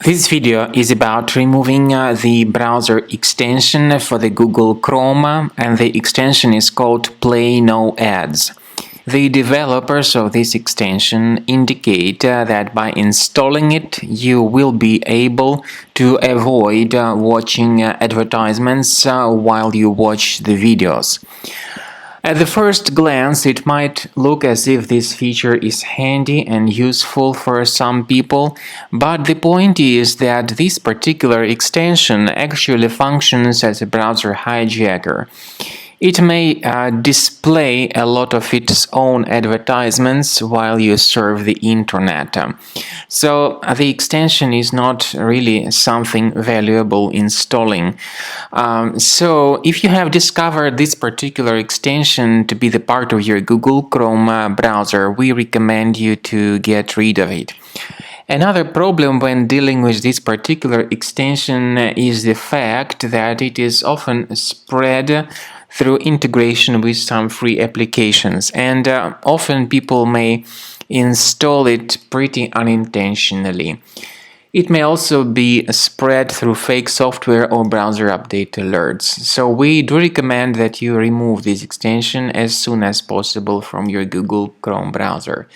This video is about removing the browser extension for the Google Chrome, and the extension is called Play No Ads. The developers of this extension indicate that by installing it, you will be able to avoid watching advertisements while you watch the videos. At the first glance, it might look as if this feature is handy and useful for some people, but the point is that this particular extension actually functions as a browser hijacker. It may display a lot of its own advertisements while you surf the internet. So the extension is not really something valuable installing. So if you have discovered this particular extension to be the part of your Google Chrome browser, we recommend you to get rid of it. Another problem when dealing with this particular extension is the fact that it is often spread through integration with some free applications, and often people may install it pretty unintentionally. It may also be spread through fake software or browser update alerts. So we do recommend that you remove this extension as soon as possible from your Google Chrome browser.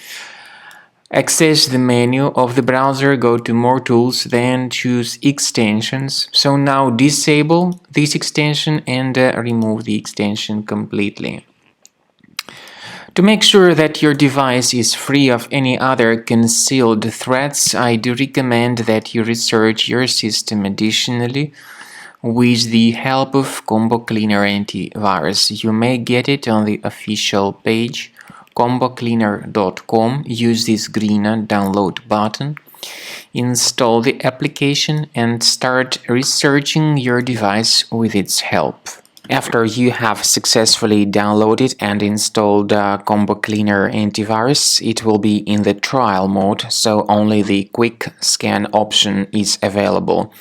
Access the menu of the browser, go to More Tools, then choose Extensions. So now disable this extension and remove the extension completely. To make sure that your device is free of any other concealed threats, I do recommend that you research your system additionally with the help of Combo Cleaner Antivirus. You may get it on the official page combocleaner.com. Use this green download button, install the application and start researching your device with its help. After you have successfully downloaded and installed Combo Cleaner Antivirus, it will be in the trial mode, so only the quick scan option is available.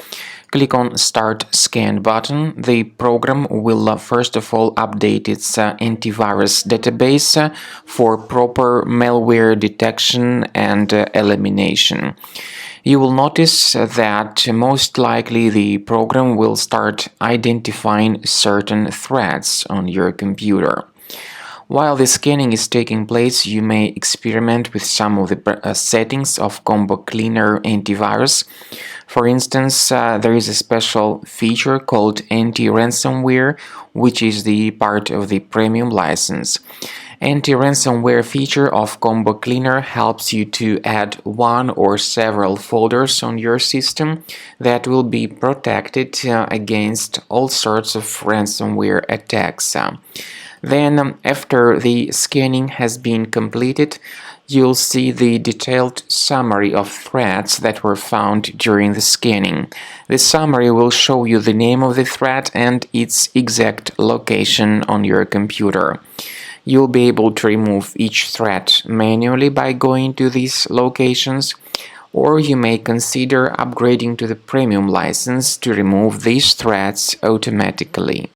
Click on Start Scan button. The program will first of all update its antivirus database for proper malware detection and elimination. You will notice that most likely the program will start identifying certain threats on your computer. While the scanning is taking place, you may experiment with some of the settings of Combo Cleaner Antivirus. For instance, there is a special feature called anti-ransomware, which is the part of the premium license. Anti-ransomware feature of Combo Cleaner helps you to add one or several folders on your system that will be protected against all sorts of ransomware attacks. Then, after the scanning has been completed, you'll see the detailed summary of threats that were found during the scanning. The summary will show you the name of the threat and its exact location on your computer. You'll be able to remove each threat manually by going to these locations, or you may consider upgrading to the premium license to remove these threats automatically.